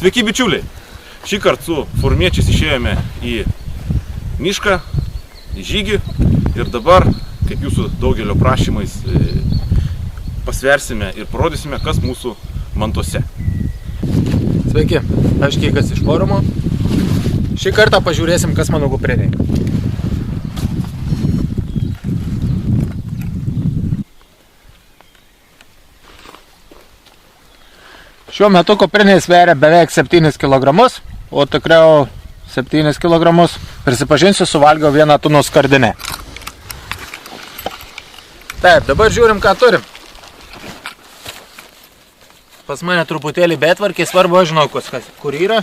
Sveiki bičiuliai! Šį kartą su formiečiais išėjome į mišką, į žygį ir dabar, kaip jūsų daugelio prašymais, pasversime ir parodysime, kas mūsų mantuose. Sveiki, aš Kikas iš forumo. Šį kartą pažiūrėsim, kas mano kupriniai. Šiuo metu kupriniai sveria beveik 7 kg, o tikriau 7 kg. Prisipažinsiu, suvalgiau 1 toną skardinę. Taip, dabar žiūrim, ką turim. Pas mane truputėlį betvarkiai, svarbu, aš žinau, kur yra.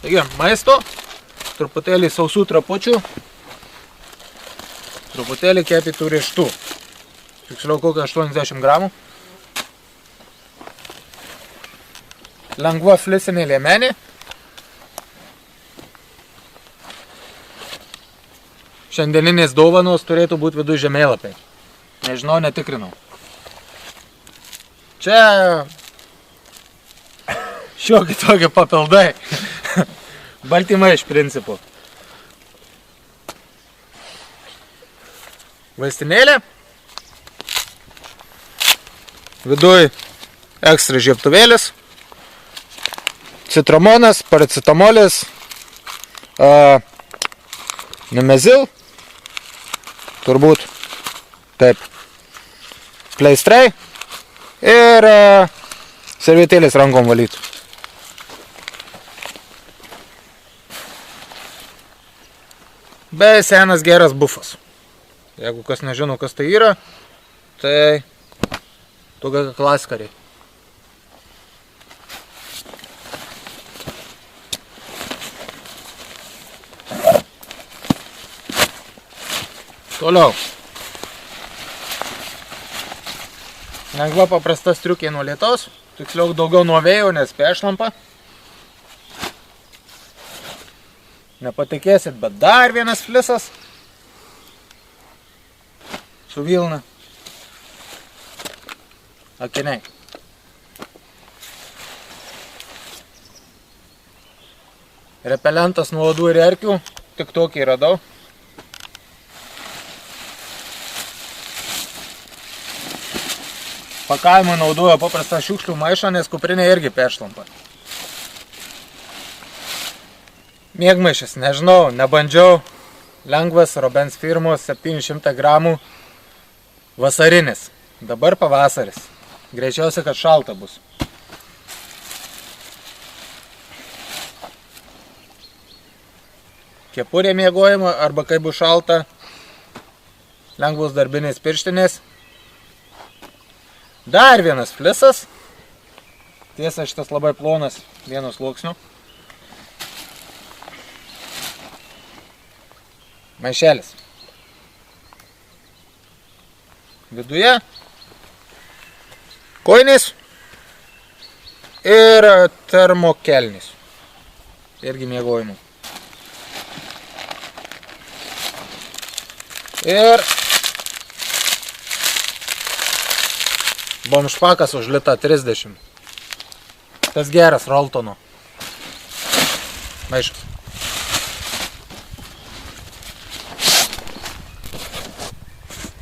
Taigi, maisto, truputėlį sausų trapučių, truputėlį kepytų riešutų. Tiksliau, kokią 80 gramų. Lengva flisinė liemenė. Šiandieninės dovanos turėtų būti vidų žemėlapiai. Nežinau, netikrinau. Čia šiokį tokie papildai. Baltymai iš principo. Vaistinėlė. Viduj ekstra žiebtuvėlis. Citramonas, paracetamolis, Nemezil, turbūt, taip, pleistrai ir servetėlės rankom valyti. Bei senas geras bufas. Jeigu kas nežino, kas tai yra, tai tokia klaskariai. Toliau. Lengva paprasta striukė nuo lietaus, tiksliau daugiau nuo vėjo, nes peršlampa. Nepatikėsit, bet dar vienas flisas su vilna. Akiniai. Repelentas nuo uodų ir erkių, tik tokį radau. Pakavimui naudoju paprastą šiukšlių maišą, nes kuprinė irgi peršlampa. Miegmaišis, nežinau, nebandžiau. Lengvas Robens firmos 700 gramų vasarinis. Dabar pavasaris. Greičiausiai, kad šalta bus. Kepurė miegojimo arba kai bus šalta. Lengvos darbinės pirštinės. Dar vienas flisas. Tiesa, šitas labai plonas, vieno sluoksnio. Maišelis. Viduje kojinės ir termokelnis. Irgi miegojimų. Ir bomšpakas už litą 30. Tas geras Roltono maišas.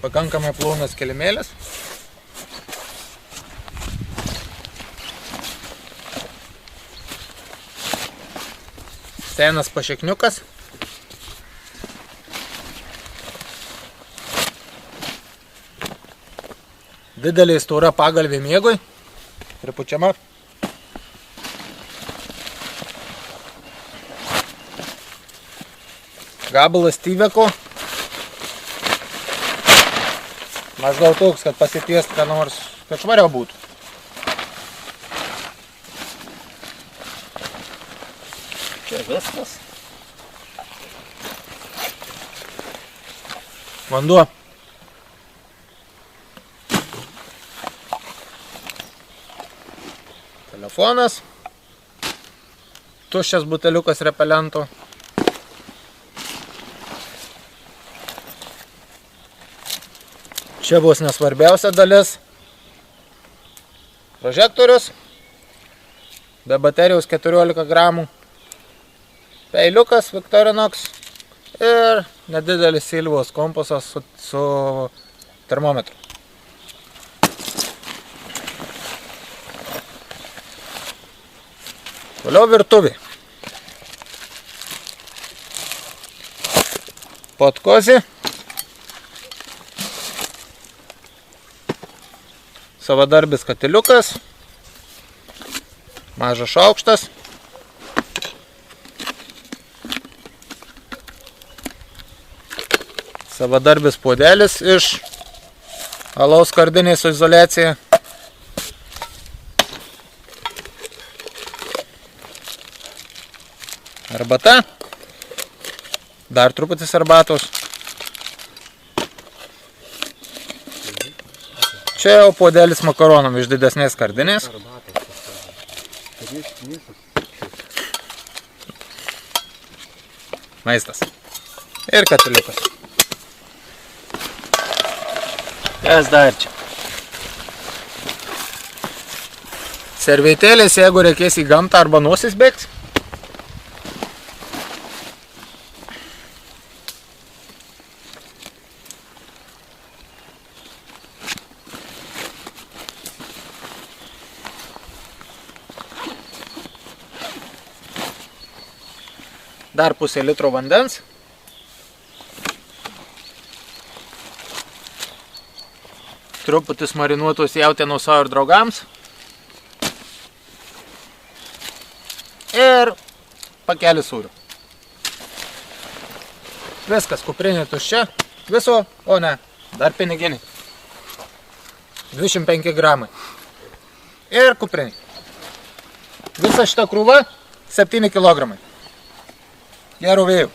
Pakankamai plonas kilimėlis. Senas pašekniukas. Didelė stora pagalvė miegui, pripučiama. Gabalas tyveko. Maždaug toks, kad pasitiest, ką nors, kad švariau būtų. Čia viskas. Vanduo. Telefonas, tuščias buteliukas repelento, čia bus nesvarbiausia dalis, prožektorius, be baterijos 14 gramų, peiliukas Victorinox ir nedidelis Silvos kompasas su termometru. Toliau virtuvė. Podkozė. Savadarbis katiliukas. Mažas šaukštas. Savadarbis puodelis iš alaus skardinės su izoliacija. Arbata. Dar truputis arbatos. Čia jau puodelis makaronam iš didesnės skardinės. Maistas. Ir katiliukas. Kas dar čia? Servetėlės, jeigu reikės į gamtą arba nosis bėgti. Dar pusę litro vandens. Truputis marinuotos jautienos savo ir draugams. Ir pakelis sūrių. Viskas, kuprinė tuščia. Viso, o ne, dar piniginiai. 25 gramai. Ir kuprinė. Visa šita krūva 7 kilogramai. Gero vėjų.